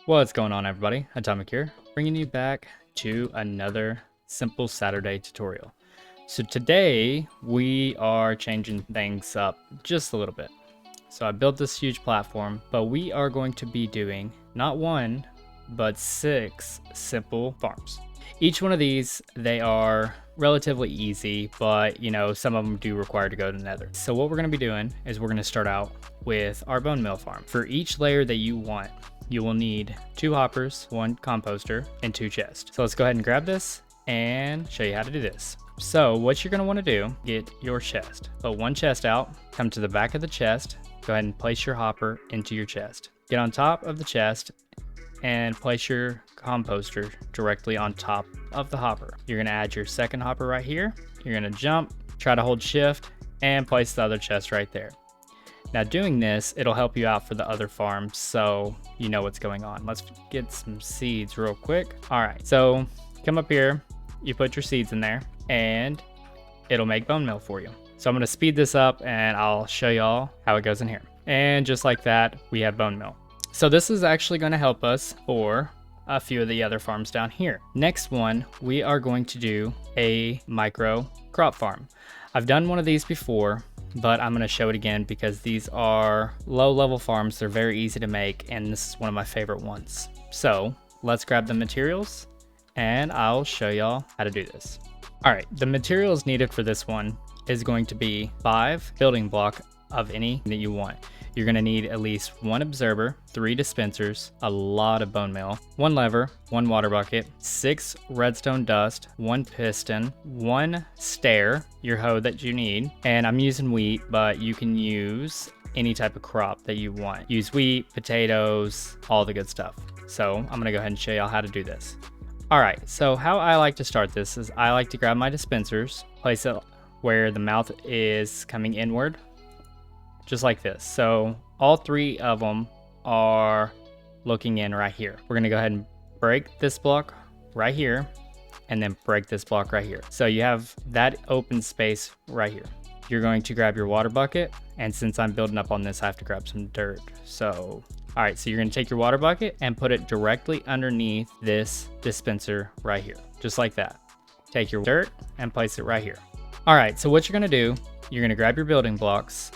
What's going on, everybody? Atomic here, bringing you back to another simple Saturday tutorial. So today we are changing things up just a little bit. So I built this huge platform, but we are going to be doing not one, but 6 simple farms. Each one of these, they are relatively easy, but some of them do require to go to the nether. So what we're going to be doing is we're going to start out with our bone meal farm. For each layer that you want, you will need 2 hoppers, 1 composter, and 2 chests. So let's go ahead and grab this and show you how to do this. So what you're going to want to do, get your chest. Put 1 chest out, come to the back of the chest, go ahead and place your hopper into your chest. Get on top of the chest and place your composter directly on top of the hopper. You're going to add your second hopper right here. You're going to jump, try to hold shift, and place the other chest right there. Now doing this, it'll help you out for the other farms, so you know what's going on. Let's get some seeds real quick. All right, so come up here, you put your seeds in there, and it'll make bone meal for you. So I'm gonna speed this up and I'll show y'all how it goes in here. And just like that, we have bone meal. So this is actually gonna help us for a few of the other farms down here. Next one, we are going to do a micro crop farm. I've done one of these before, but I'm going to show it again because these are low level farms. They're very easy to make, and this is one of my favorite ones. So let's grab the materials and I'll show y'all how to do this. All right, the materials needed for this one is going to be 5 building block of any that you want. You're going to need at least 1 observer, 3 dispensers, a lot of bone meal, 1 lever, 1 water bucket, 6 redstone dust, 1 piston, 1 stair, your hoe that you need, and I'm using wheat, but you can use any type of crop that you want. Use wheat, potatoes, all the good stuff. So I'm going to go ahead and show y'all how to do this. All right, so how I like to start this is I like to grab my dispensers, place it where the mouth is coming inward, just like this. So all 3 of them are looking in right here. We're gonna go ahead and break this block right here and then break this block right here. So you have that open space right here. You're going to grab your water bucket, and since I'm building up on this, I have to grab some dirt. So, all right, so you're gonna take your water bucket and put it directly underneath this dispenser right here, just like that. Take your dirt and place it right here. All right, so what you're gonna do, you're gonna grab your building blocks.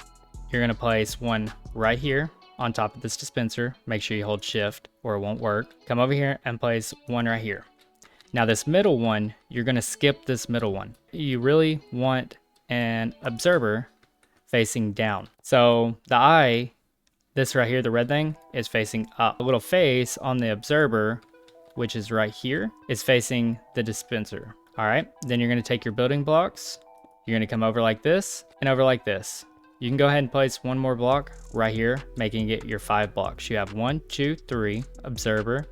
You're gonna place 1 right here on top of this dispenser. Make sure you hold shift or it won't work. Come over here and place 1 right here. Now this middle one, you're gonna skip this middle one. You really want an observer facing down. So the eye, this right here, the red thing, is facing up. The little face on the observer, which is right here, is facing the dispenser. All right, then you're gonna take your building blocks. You're gonna come over like this and over like this. You can go ahead and place 1 more block right here, making it your 5 blocks. You have 1, 2, 3, observer,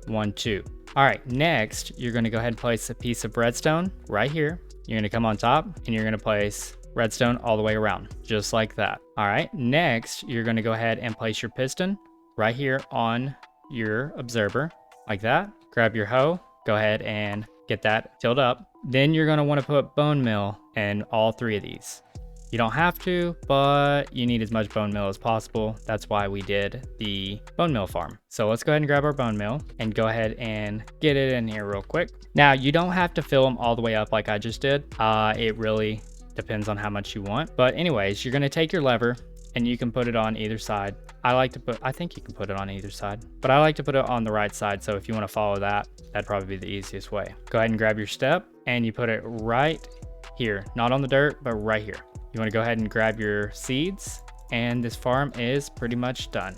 1, 2. All right, next, you're gonna go ahead and place a piece of redstone right here. You're gonna come on top and you're gonna place redstone all the way around, just like that. All right, next, you're gonna go ahead and place your piston right here on your observer, like that. Grab your hoe, go ahead and get that filled up. Then you're gonna wanna put bone meal in all 3 of these. You don't have to, but you need as much bone meal as possible. That's why we did the bone meal farm. So let's go ahead and grab our bone meal and go ahead and get it in here real quick. Now, you don't have to fill them all the way up like I just did. It really depends on how much you want. But anyways, you're gonna take your lever and you can put it on either side. I think you can put it on either side, but I like to put it on the right side. So if you wanna follow that, that'd probably be the easiest way. Go ahead and grab your step and you put it right here, not on the dirt, but right here. You want to go ahead and grab your seeds, and this farm is pretty much done.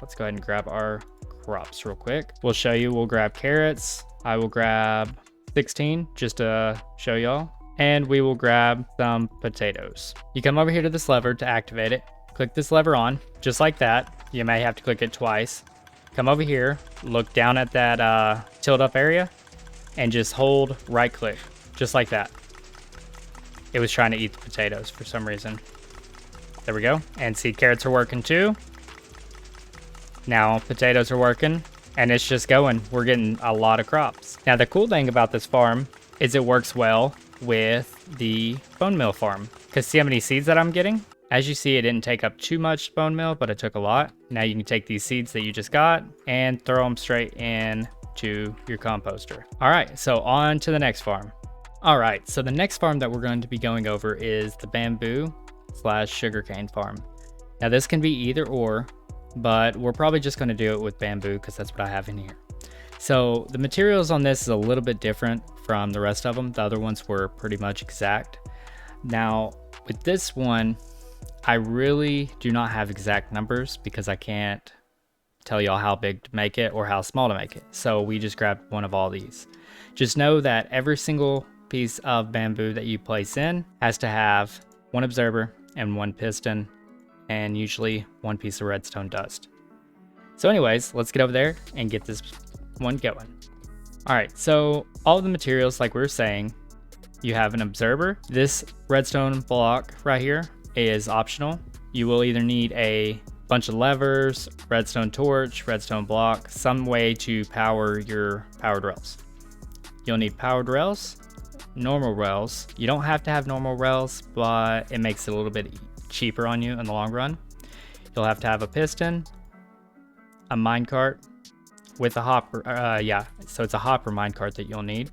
Let's go ahead and grab our crops real quick. We'll show you, we'll grab carrots. I will grab 16 just to show y'all, and we will grab some potatoes. You come over here to this lever to activate it. Click this lever on, just like that. You may have to click it twice. Come over here, look down at that tilt up area, and just hold right click, just like that. It was trying to eat the potatoes for some reason. There we go. And see, carrots are working too. Now potatoes are working, and it's just going. We're getting a lot of crops. Now the cool thing about this farm is it works well with the bone meal farm. Because see how many seeds that I'm getting? As you see, it didn't take up too much bone meal, but it took a lot. Now you can take these seeds that you just got and throw them straight in to your composter. All right, so on to the next farm. All right, so the next farm that we're going to be going over is the bamboo / sugarcane farm. Now this can be either or, but we're probably just going to do it with bamboo because that's what I have in here. So the materials on this is a little bit different from the rest of them. The other ones were pretty much exact. Now with this one, I really do not have exact numbers because I can't tell y'all how big to make it or how small to make it. So we just grabbed one of all these. Just know that every single piece of bamboo that you place in has to have one observer and one piston, and usually one piece of redstone dust. So anyways, let's get over there and get this one going. All right, so all of the materials, like we were saying, you have an observer. This redstone block right here is optional. You will either need a bunch of levers, redstone torch, redstone block, some way to power your powered rails. You'll need powered rails, normal rails. You don't have to have normal rails, but it makes it a little bit cheaper on you in the long run. You'll have to have a piston, a minecart with a hopper. So it's a hopper minecart that you'll need.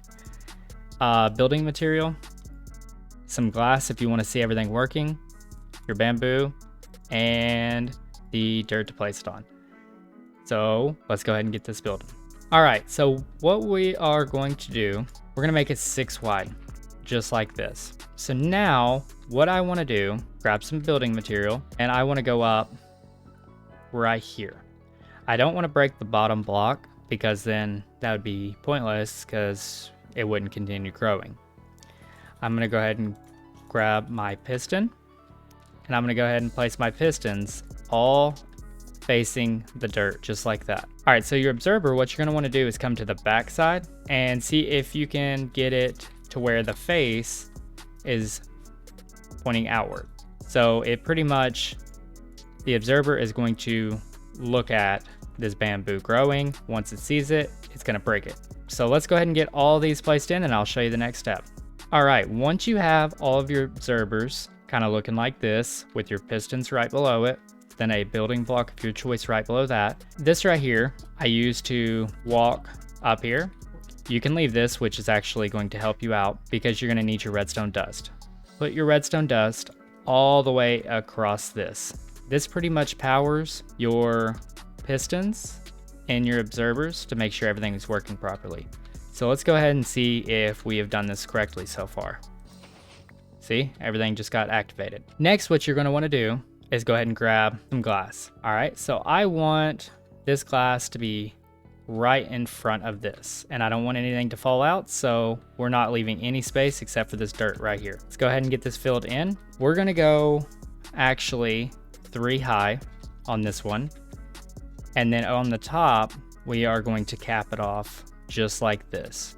Building material, some glass if you want to see everything working, your bamboo, and the dirt to place it on. So let's go ahead and get this building. All right, so what we are going to do, we're gonna make it 6 wide, just like this. So now what I wanna do, grab some building material, and I wanna go up right here. I don't wanna break the bottom block because then that would be pointless because it wouldn't continue growing. I'm gonna go ahead and grab my piston, and I'm gonna go ahead and place my pistons all facing the dirt, just like that. All right, so your observer, what you're gonna wanna do is come to the back side and see if you can get it to where the face is pointing outward. So it pretty much, the observer is going to look at this bamboo growing. Once it sees it, it's gonna break it. So let's go ahead and get all these placed in and I'll show you the next step. All right, once you have all of your observers kind of looking like this with your pistons right below it, then a building block of your choice right below that. This right here, I use to walk up here. You can leave this, which is actually going to help you out because you're gonna need your redstone dust. Put your redstone dust all the way across this. This pretty much powers your pistons and your observers to make sure everything is working properly. So let's go ahead and see if we have done this correctly so far. See, everything just got activated. Next, what you're gonna wanna do is go ahead and grab some glass. All right, so I want this glass to be right in front of this, and I don't want anything to fall out, so we're not leaving any space except for this dirt right here. Let's go ahead and get this filled in. We're gonna go actually 3 high on this one, and then on the top, we are going to cap it off just like this.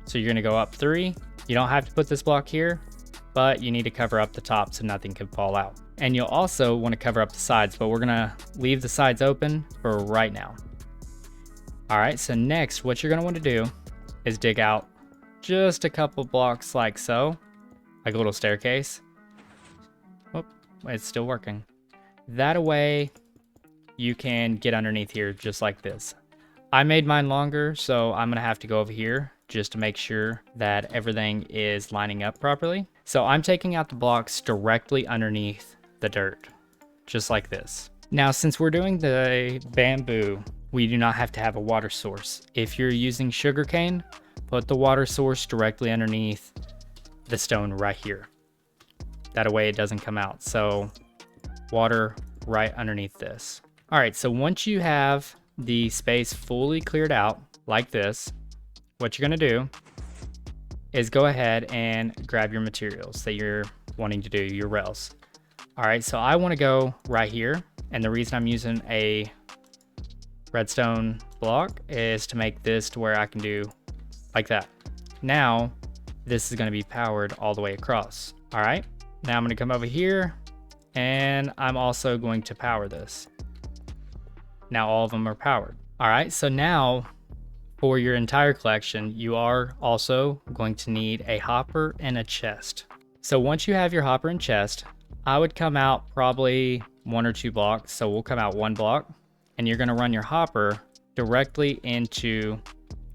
So you're gonna go up 3. You don't have to put this block here, but you need to cover up the top so nothing can fall out. And you'll also want to cover up the sides, but we're gonna leave the sides open for right now. All right, so next, what you're gonna want to do is dig out just a couple blocks like so, like a little staircase. Oh, it's still working. That way you can get underneath here just like this. I made mine longer, so I'm gonna have to go over here just to make sure that everything is lining up properly. So I'm taking out the blocks directly underneath the dirt, just like this. Now, since we're doing the bamboo, we do not have to have a water source. If you're using sugarcane, put the water source directly underneath the stone right here. That way it doesn't come out. So water right underneath this. All right, so once you have the space fully cleared out like this, what you're gonna do is go ahead and grab your materials that you're wanting to do, your rails. All right, so I wanna go right here, and the reason I'm using a redstone block is to make this to where I can do like that. Now, this is gonna be powered all the way across. All right, now I'm gonna come over here, and I'm also going to power this. Now all of them are powered. All right, so now for your entire collection, you are also going to need a hopper and a chest. So once you have your hopper and chest, I would come out probably 1 or 2 blocks. So we'll come out 1 block, and you're gonna run your hopper directly into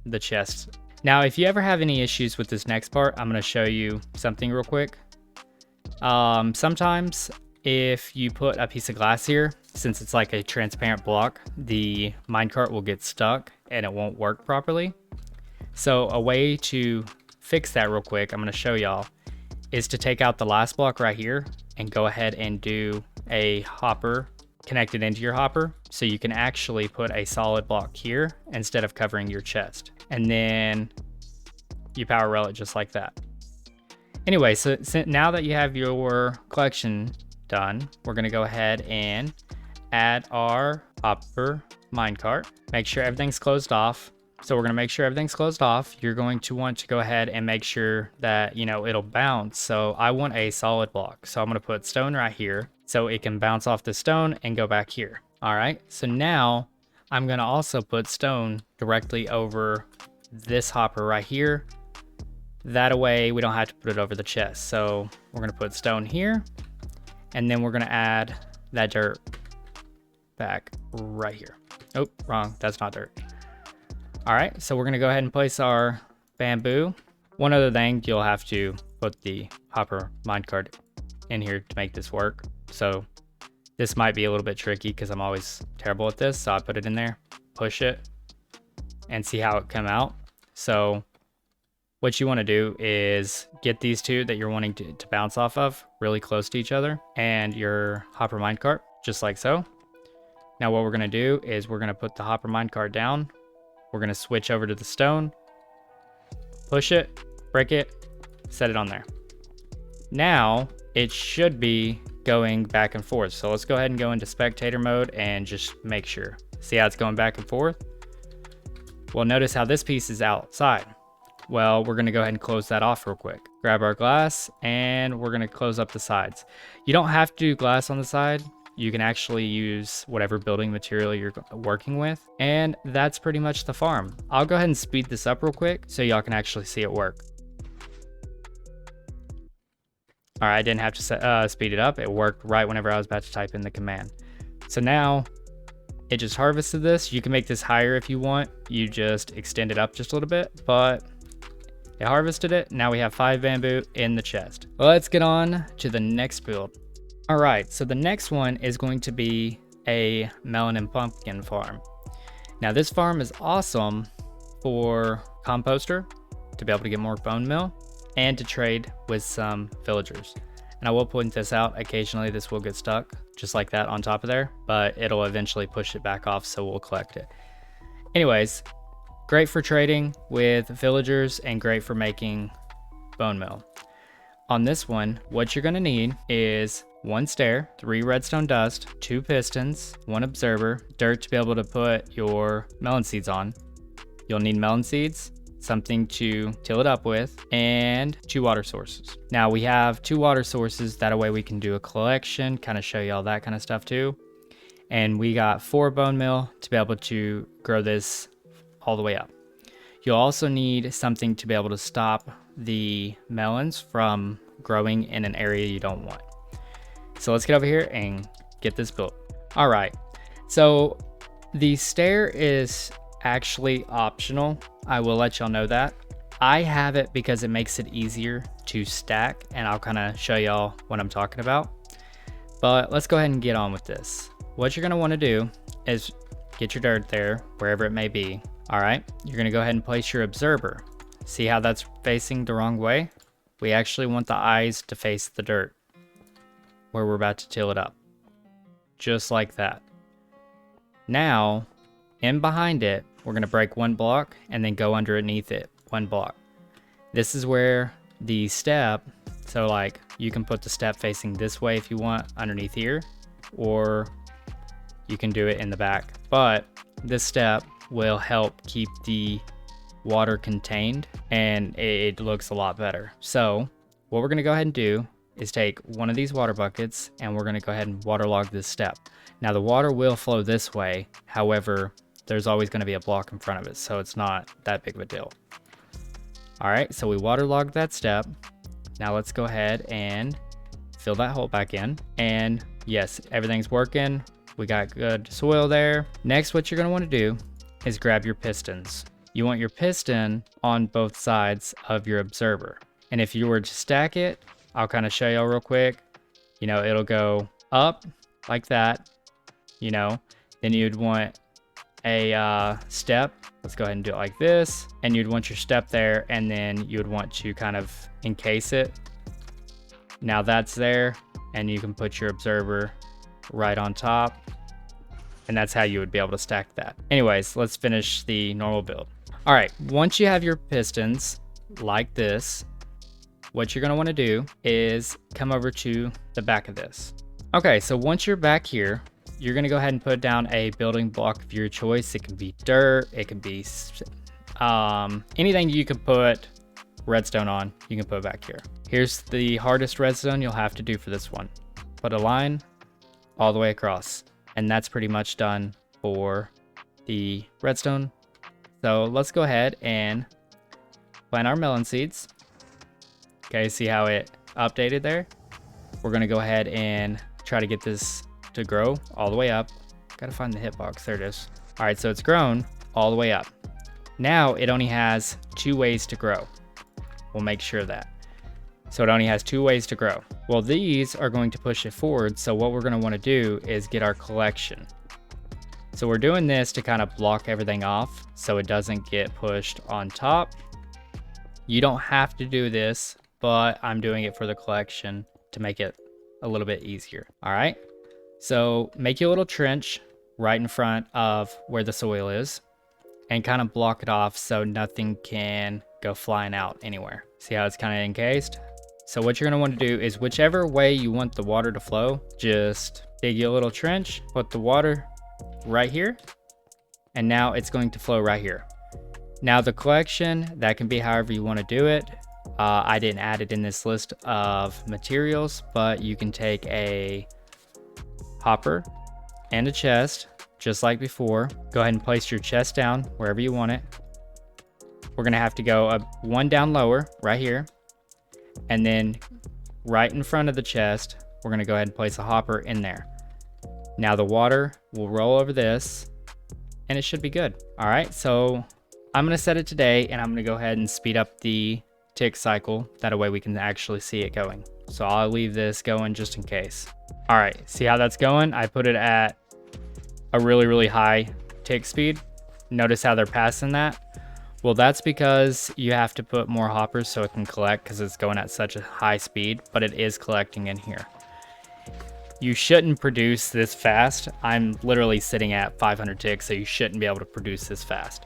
the chest. Now, if you ever have any issues with this next part, I'm gonna show you something real quick. Sometimes if you put a piece of glass here, since it's like a transparent block, the minecart will get stuck and it won't work properly. So a way to fix that real quick, I'm gonna show y'all, is to take out the last block right here and go ahead and do a hopper connected into your hopper. So you can actually put a solid block here instead of covering your chest. And then you power rail it just like that. Anyway, so now that you have your collection done, we're gonna go ahead and add our hopper minecart. Make sure everything's closed off. So we're gonna make sure everything's closed off. You're going to want to go ahead and make sure that, you know, it'll bounce. So I want a solid block. So I'm gonna put stone right here so it can bounce off the stone and go back here. All right, so now I'm gonna also put stone directly over this hopper right here. That way we don't have to put it over the chest. So we're gonna put stone here, and then we're gonna add that dirt back right here. Oh, wrong, that's not dirt. All right, so we're gonna go ahead and place our bamboo. One other thing, you'll have to put the hopper minecart in here to make this work. So this might be a little bit tricky because I'm always terrible at this. So I put it in there, push it, and see how it come out. So what you wanna do is get these two that you're wanting to bounce off of really close to each other and your hopper minecart, just like so. Now what we're gonna do is we're gonna put the hopper minecart down. We're gonna switch over to the stone, push it, break it, set it on there. Now it should be going back and forth. So let's go ahead and go into spectator mode and just make sure. See how it's going back and forth? Well, notice how this piece is outside. Well, we're gonna go ahead and close that off real quick. Grab our glass and we're gonna close up the sides. You don't have to do glass on the side. You can actually use whatever building material you're working with. And that's pretty much the farm. I'll go ahead and speed this up real quick so y'all can actually see it work. All right, I didn't have to speed it up. It worked right whenever I was about to type in the command. So now it just harvested this. You can make this higher if you want. You just extend it up just a little bit, but it harvested it. Now we have 5 bamboo in the chest. Let's get on to the next build. All right, so the next one is going to be a melon and pumpkin farm. Now this farm is awesome for composter, to be able to get more bone meal, and to trade with some villagers. And I will point this out, occasionally this will get stuck, just like that on top of there, but it'll eventually push it back off, so we'll collect it. Anyways, great for trading with villagers and great for making bone meal. On this one, what you're gonna need is 1 stair, 3 redstone dust, 2 pistons, 1 observer, dirt to be able to put your melon seeds on. You'll need melon seeds, something to till it up with, and 2 water sources. Now we have 2 water sources, that way we can do a collection, kind of show you all that kind of stuff too. And we got 4 bone meal to be able to grow this all the way up. You'll also need something to be able to stop the melons from growing in an area you don't want. So let's get over here and get this built. All right, so the stair is actually optional. I will let y'all know that. I have it because it makes it easier to stack, and I'll kind of show y'all what I'm talking about. But let's go ahead and get on with this. What you're gonna wanna do is get your dirt there, wherever it may be. All right, you're gonna go ahead and place your observer. See how that's facing the wrong way? We actually want the eyes to face the dirt where we're about to till it up. Just like that. Now, in behind it, we're gonna break 1 block and then go underneath it 1 block. This is where the step, so like you can put the step facing this way if you want underneath here, or you can do it in the back. But this step will help keep the water contained and it looks a lot better. So what we're gonna go ahead and do is take one of these water buckets and we're gonna go ahead and waterlog this step. Now the water will flow this way, however, there's always gonna be a block in front of it, so it's not that big of a deal. All right, so we waterlogged that step. Now let's go ahead and fill that hole back in and Yes, everything's working. We got good soil there. Next, what you're gonna wanna do is grab your pistons. You want your piston on both sides of your observer. And if you were to stack it, I'll kind of show you real quick. You know, it'll go up like that, you know, then you'd want a step. Let's go ahead and do it like this. And you'd want your step there, and then you would want to kind of encase it. Now that's there, and you can put your observer right on top. And that's how you would be able to stack that. Anyways, let's finish the normal build. All right, once you have your pistons like this, what you're gonna wanna do is come over to the back of this. Okay, so once you're back here, you're gonna go ahead and put down a building block of your choice. It can be dirt, it can be anything you can put redstone on, you can put back here. Here's the hardest redstone you'll have to do for this one. Put a line all the way across, and that's pretty much done for the redstone. So let's go ahead and plant our melon seeds. Okay, see how it updated there? We're gonna go ahead and try to get this to grow all the way up. Gotta find the hitbox, there it is. All right, so it's grown all the way up. Now it only has 2 ways to grow. We'll make sure of that. So it only has 2 ways to grow. Well, these are going to push it forward. So what we're gonna wanna do is get our collection. So we're doing this to kind of block everything off so it doesn't get pushed on top. You don't have to do this, but I'm doing it for the collection to make it a little bit easier. All right, so make you a little trench right in front of where the soil is and kind of block it off so nothing can go flying out anywhere. See how it's kind of encased? So what you're gonna want to do is whichever way you want the water to flow, just dig you a little trench, put the water right here, and now it's going to flow right here. Now the collection, that can be however you want to do it. I didn't add it in this list of materials, but you can take a hopper and a chest, just like before. Go ahead and place your chest down wherever you want it. We're gonna have to go up 1 down lower right here, and then right in front of the chest, we're gonna go ahead and place a hopper in there. Now the water will roll over this and it should be good. All right, so I'm gonna set it today, and I'm gonna go ahead and speed up the tick cycle. That way we can actually see it going. So I'll leave this going just in case. All right, see how that's going? I put it at a really, really high tick speed. Notice how they're passing that? Well, that's because you have to put more hoppers so it can collect, because it's going at such a high speed, but it is collecting in here. You shouldn't produce this fast. I'm literally sitting at 500 ticks, so you shouldn't be able to produce this fast.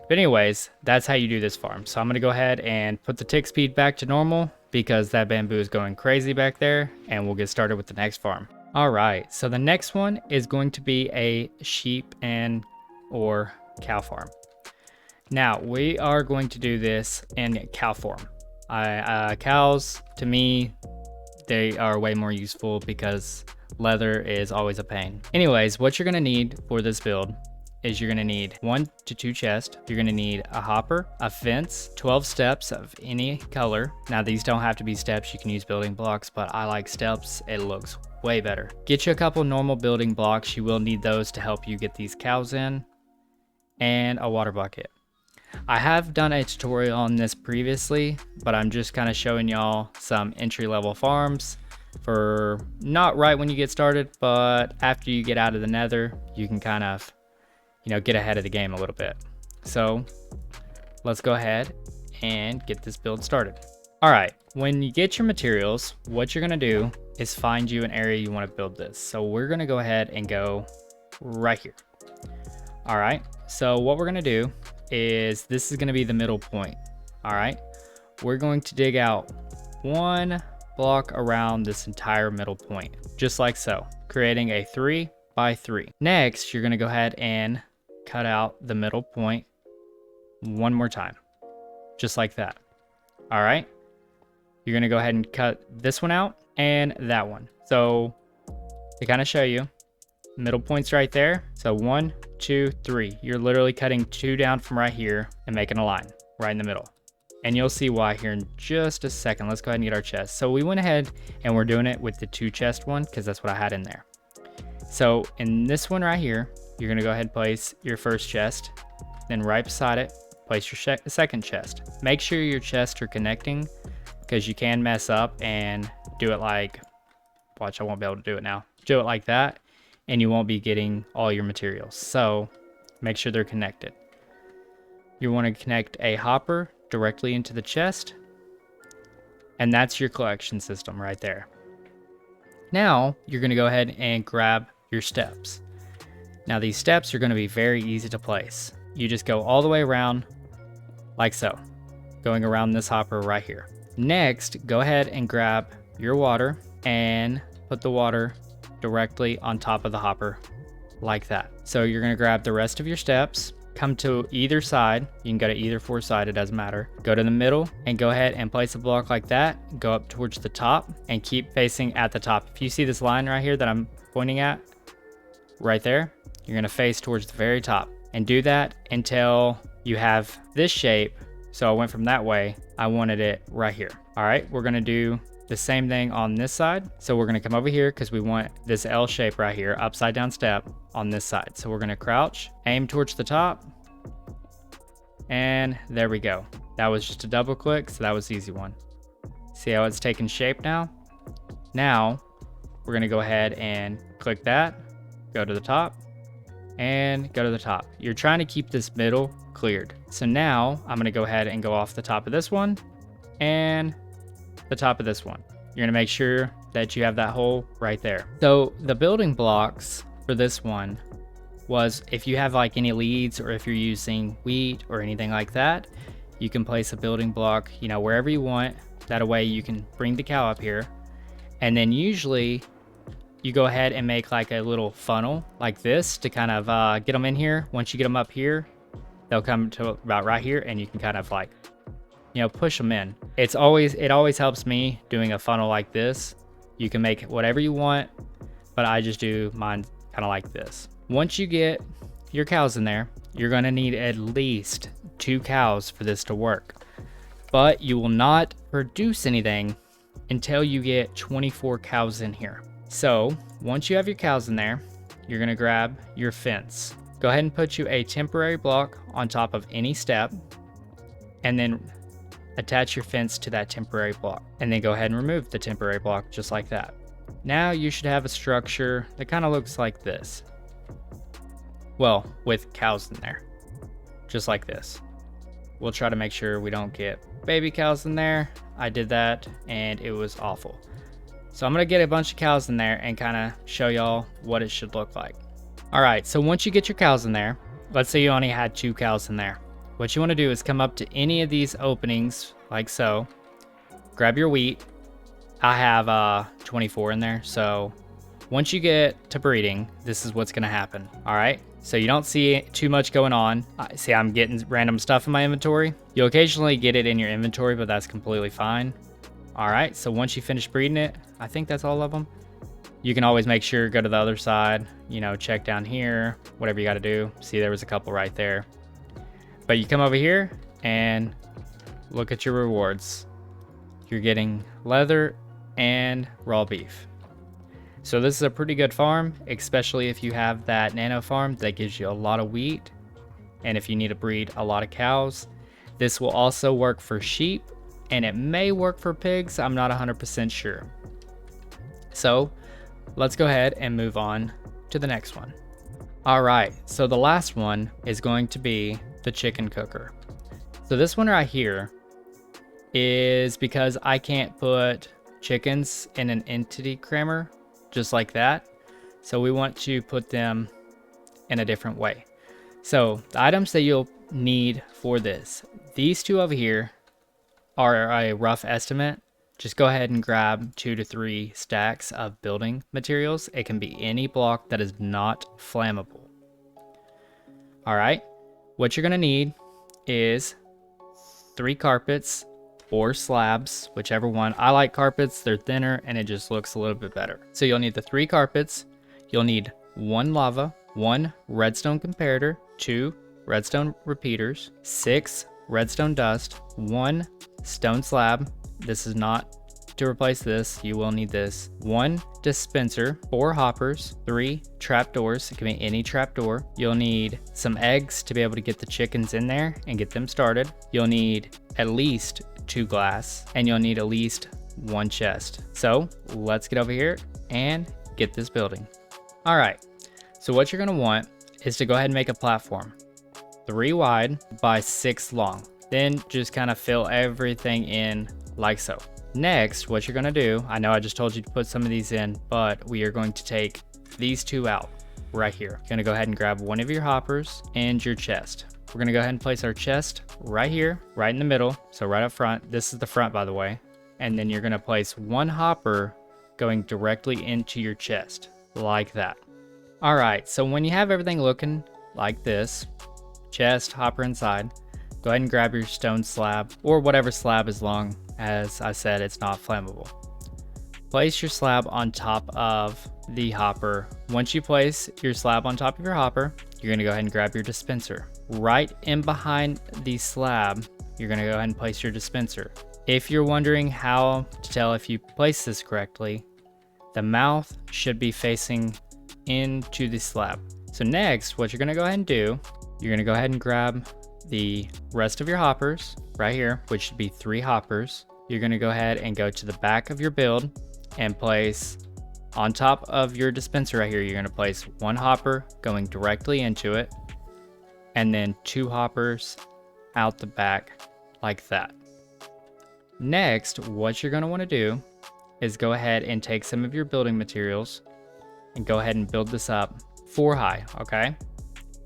But anyways, that's how you do this farm. So I'm gonna go ahead and put the tick speed back to normal because that bamboo is going crazy back there, and we'll get started with the next farm. All right, so the next one is going to be a sheep and or cow farm. Now we are going to do this in cow form. Cows, to me, they are way more useful because leather is always a pain. Anyways, what you're gonna need for this build is you're gonna need 1 to 2 chests. You're gonna need a hopper, a fence, 12 steps of any color. Now these don't have to be steps, you can use building blocks, but I like steps, it looks way better. Get you a couple normal building blocks, you will need those to help you get these cows in, and a water bucket. I have done a tutorial on this previously, but I'm just kind of showing y'all some entry-level farms for not right when you get started, but after you get out of the nether, you can kind of, you know, get ahead of the game a little bit. So let's go ahead and get this build started. All right, when you get your materials, what you're gonna do is find you an area you want to build this. So we're gonna go ahead and go right here. All right, so what we're gonna do is this is gonna be the middle point. All right, we're going to dig out 1 block around this entire middle point, just like so, creating a 3 by 3. Next, you're gonna go ahead and cut out the middle point 1 more time, just like that. All right, you're gonna go ahead and cut this one out and that one. So to kind of show you, middle point's right there. So 1, 2, 3. You're literally cutting 2 down from right here and making a line right in the middle. And you'll see why here in just a second. Let's go ahead and get our chest. So we went ahead and we're doing it with the 2 chest one because that's what I had in there. So in this one right here, you're going to go ahead and place your first chest. Then right beside it, place your second chest. Make sure your chests are connecting because you can mess up and do it like, watch, I won't be able to do it now. Do it like that and you won't be getting all your materials. So make sure they're connected. You want to connect a hopper directly into the chest, and that's your collection system right there. Now you're going to go ahead and grab your steps. Now these steps are going to be very easy to place. You just go all the way around like so, going around this hopper right here. Next, go ahead and grab your water and put the water directly on top of the hopper like that. So you're going to grab the rest of your steps, come to either side. You can go to either 4 side, it doesn't matter. Go to the middle and go ahead and place a block like that. Go up towards the top and keep facing at the top. If you see this line right here that I'm pointing at, right there, you're going to face towards the very top. And do that until you have this shape. So I went from that way, I wanted it right here. All right, we're going to do the same thing on this side. So we're going to come over here because we want this L shape right here, upside down step on this side. So we're going to crouch, aim towards the top, and there we go. That was just a double click, so that was the easy one. See how it's taking shape now? Now we're going to go ahead and click that, go to the top, and go to the top. You're trying to keep this middle cleared. So now I'm going to go ahead and go off the top of this one and the top of this one. You're going to make sure that you have that hole right there. So the building blocks for this one was, if you have like any leads or if you're using wheat or anything like that, you can place a building block, you know, wherever you want. That way you can bring the cow up here. And then usually you go ahead and make like a little funnel like this to kind of get them in here. Once you get them up here, they'll come to about right here and you can kind of like, you know, push them in. It always helps me doing a funnel like this. You can make whatever you want, but I just do mine kind of like this. Once you get your cows in there, you're going to need at least 2 cows for this to work. But you will not produce anything until you get 24 cows in here. So once you have your cows in there, you're going to grab your fence. Go ahead and put you a temporary block on top of any step, and then attach your fence to that temporary block, and then go ahead and remove the temporary block just like that. Now you should have a structure that kind of looks like this. Well, with cows in there, just like this. We'll try to make sure we don't get baby cows in there. I did that and it was awful. So I'm gonna get a bunch of cows in there and kind of show y'all what it should look like. All right, so once you get your cows in there, let's say you only had 2 cows in there. What you want to do is come up to any of these openings like so, grab your wheat. I have 24 in there, so once you get to breeding, this is what's going to happen. All right, so you don't see too much going on. See, I'm getting random stuff in my inventory. You'll occasionally get it in your inventory, but that's completely fine. All right, so once you finish breeding it, I think that's all of them. You can always make sure, go to the other side, you know, check down here, whatever you got to do. See, there was a couple right there. But you come over here and look at your rewards. You're getting leather and raw beef. So this is a pretty good farm, especially if you have that nano farm that gives you a lot of wheat. And if you need to breed a lot of cows, this will also work for sheep, and it may work for pigs. I'm not 100% sure. So let's go ahead and move on to the next one. All right, so the last one is going to be the chicken cooker. So this one right here is because I can't put chickens in an entity crammer just like that. So we want to put them in a different way. So the items that you'll need for this, these 2 over here are a rough estimate. Just go ahead and grab 2 to 3 stacks of building materials. It can be any block that is not flammable. All right, what you're gonna need is 3 carpets or slabs, whichever one. I like carpets, they're thinner and it just looks a little bit better. So you'll need the 3 carpets, you'll need 1 lava, 1 redstone comparator, 2 redstone repeaters, 6 redstone dust, 1 stone slab. This is not to replace this, you will need this. 1 dispenser, 4 hoppers, 3 trapdoors. It can be any trapdoor. You'll need some eggs to be able to get the chickens in there and get them started. You'll need at least 2 glass, and you'll need at least 1 chest. So let's get over here and get this building. All right, so what you're gonna want is to go ahead and make a platform 3 wide by 6 long. Then just kind of fill everything in like so. Next, what you're gonna do, I know I just told you to put some of these in, but we are going to take these 2 out right here. You're gonna go ahead and grab one of your hoppers and your chest. We're gonna go ahead and place our chest right here, right in the middle. So right up front, this is the front, by the way. And then you're gonna place 1 hopper going directly into your chest, like that. All right, so when you have everything looking like this, chest, hopper inside, go ahead and grab your stone slab, or whatever slab, as long as I said it's not flammable. Place your slab on top of the hopper. Once you place your slab on top of your hopper, you're gonna go ahead and grab your dispenser. Right in behind the slab, you're gonna go ahead and place your dispenser. If you're wondering how to tell if you place this correctly, the mouth should be facing into the slab. So next, what you're gonna go ahead and do, you're gonna go ahead and grab the rest of your hoppers right here, which should be 3 hoppers. You're gonna go ahead and go to the back of your build and place on top of your dispenser right here, you're gonna place 1 hopper going directly into it, and then 2 hoppers out the back like that. Next, what you're gonna wanna do is go ahead and take some of your building materials and go ahead and build this up 4 high, okay?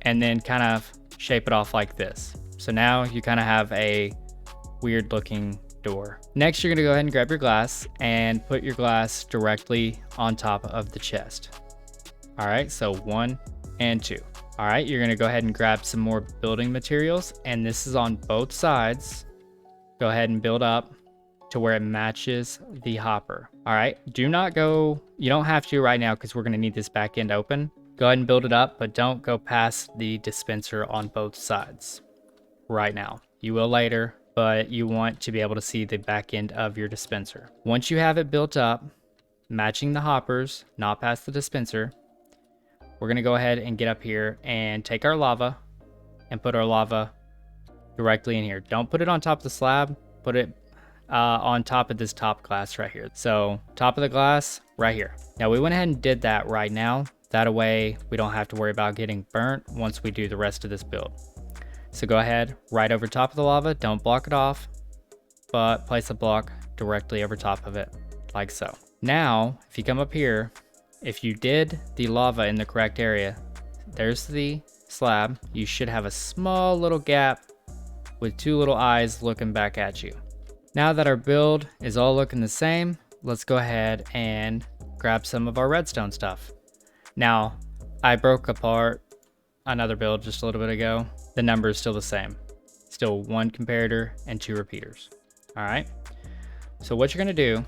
And then kind of shape it off like this. So now you kind of have a weird looking door. Next, you're gonna go ahead and grab your glass and put your glass directly on top of the chest. All right, so 1 and 2. All right, you're gonna go ahead and grab some more building materials, and this is on both sides. Go ahead and build up to where it matches the hopper. All right, do not go, you don't have to right now because we're gonna need this back end open. Go ahead and build it up, but don't go past the dispenser on both sides right now. You will later, but you want to be able to see the back end of your dispenser. Once you have it built up, matching the hoppers, not past the dispenser, we're gonna go ahead and get up here and take our lava and put our lava directly in here. Don't put it on top of the slab, put it on top of this top glass right here. So top of the glass right here. Now we went ahead and did that right now. That way we don't have to worry about getting burnt once we do the rest of this build. So go ahead, right over top of the lava, don't block it off, but place a block directly over top of it, like so. Now, if you come up here, if you did the lava in the correct area, there's the slab. You should have a small little gap with 2 little eyes looking back at you. Now that our build is all looking the same, let's go ahead and grab some of our redstone stuff. Now, I broke apart another build just a little bit ago. The number is still the same. Still 1 comparator and 2 repeaters. All right. So what you're gonna do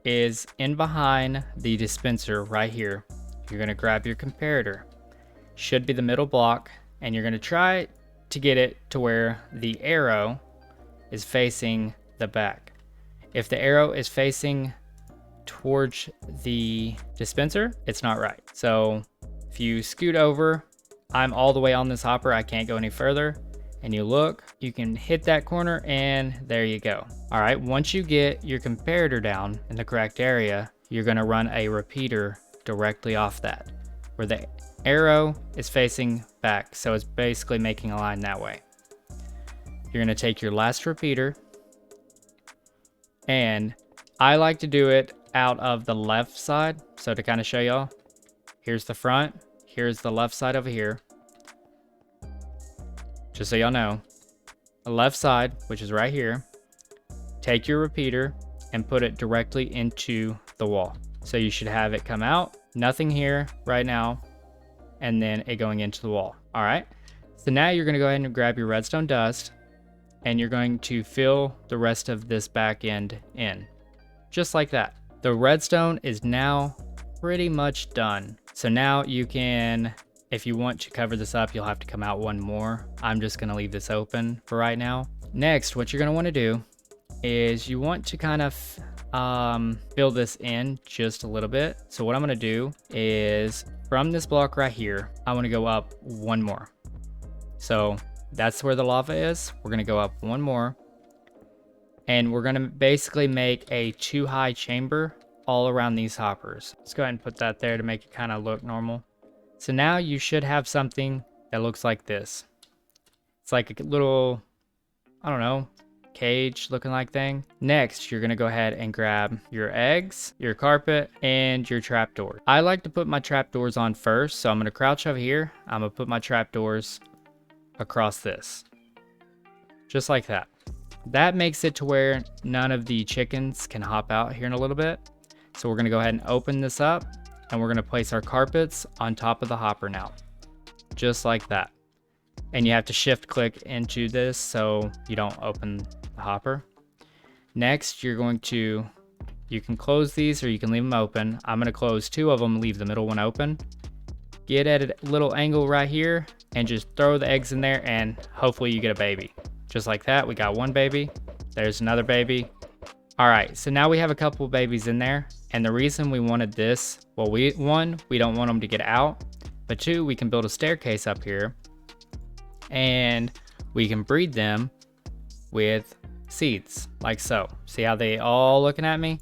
is in behind the dispenser right here, you're gonna grab your comparator. Should be the middle block, and you're gonna try to get it to where the arrow is facing the back. If the arrow is facing towards the dispenser, it's not right. So if you scoot over, I'm all the way on this hopper, I can't go any further, and you look, you can hit that corner, and there you go. All right, once you get your comparator down in the correct area, you're gonna run a repeater directly off that, where the arrow is facing back, so it's basically making a line that way. You're gonna take your last repeater, and I like to do it out of the left side. So to kind of show y'all, here's the front, here's the left side over here. Just so y'all know, the left side, which is right here, take your repeater and put it directly into the wall. So you should have it come out, nothing here right now, and then it going into the wall. All right, so now you're gonna go ahead and grab your redstone dust, and you're going to fill the rest of this back end in, just like that. The redstone is now pretty much done. So now you can If you want to cover this up, you'll have to come out one more. I'm just gonna leave this open for right now. Next, what you're gonna wanna do is you want to kind of fill this in just a little bit. So what I'm gonna do is from this block right here, I wanna go up one more. So that's where the lava is. We're gonna go up one more. And we're gonna basically make a 2-high chamber all around these hoppers. Let's go ahead and put that there to make it kind of look normal. So now you should have something that looks like this. It's like a little, I don't know, cage looking like thing. Next, you're gonna go ahead and grab your eggs, your carpet, and your trapdoor. I like to put my trapdoors on first, so I'm gonna crouch over here. I'm gonna put my trapdoors across this, just like that. That makes it to where none of the chickens can hop out here in a little bit. So we're gonna go ahead and open this up, and we're gonna place our carpets on top of the hopper now, just like that. And you have to shift click into this so you don't open the hopper. Next, you're going to, you can close these or you can leave them open. I'm gonna close 2 of them, leave the middle one open. Get at a little angle right here and just throw the eggs in there, and hopefully you get a baby. Just like that, we got one baby. There's another baby. All right, so now we have a couple babies in there. And the reason we wanted this, well, one, we don't want them to get out, but 2, we can build a staircase up here and we can breed them with seeds like so. See how they all looking at me?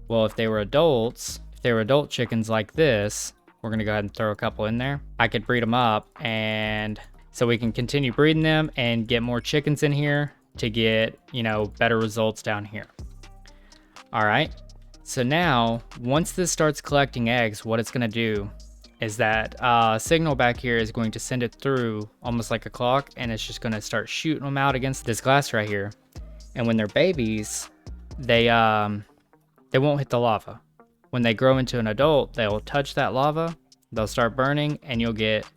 Well, if they were adults, if they were adult chickens like this, we're gonna go ahead and throw a couple in there. I could breed them up, and so we can continue breeding them and get more chickens in here to get, you know, better results down here. All right, so now once this starts collecting eggs, what it's gonna do is that signal back here is going to send it through almost like a clock, and it's just gonna start shooting them out against this glass right here. And when they're babies, they won't hit the lava. When they grow into an adult, they'll touch that lava, they'll start burning, and you'll get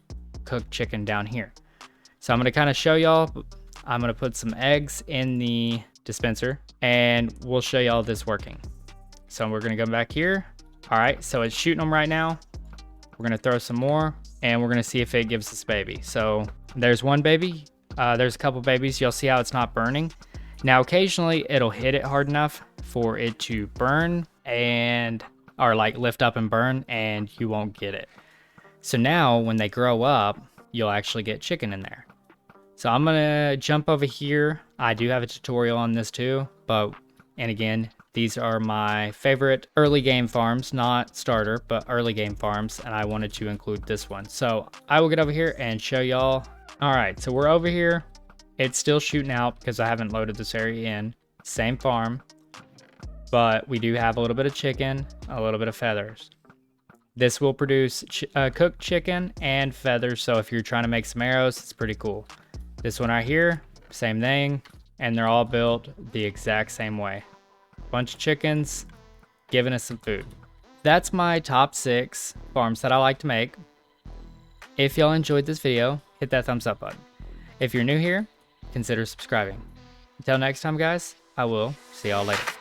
cooked chicken down here. So I'm gonna kind of show y'all. I'm gonna put some eggs in the dispenser and we'll show y'all this working. So we're gonna go back here. All right, so it's shooting them right now. We're gonna throw some more and we're gonna see if it gives us baby. So there's one baby, there's a couple babies. You'll see how it's not burning. Now occasionally it'll hit it hard enough for it to burn or like lift up and burn, and you won't get it. So now when they grow up, you'll actually get chicken in there. So I'm gonna jump over here. I do have a tutorial on this too, and again, these are my favorite early game farms, not starter, but early game farms, and I wanted to include this one. So I will get over here and show y'all. All right, so we're over here. It's still shooting out because I haven't loaded this area in. Same farm, but we do have a little bit of chicken, a little bit of feathers. This will produce cooked chicken and feathers, so if you're trying to make some arrows, it's pretty cool. This one right here, same thing, and they're all built the exact same way. Bunch of chickens giving us some food. That's my top 6 farms that I like to make. If y'all enjoyed this video, hit that thumbs up button. If you're new here, consider subscribing. Until next time, guys, I will see y'all later.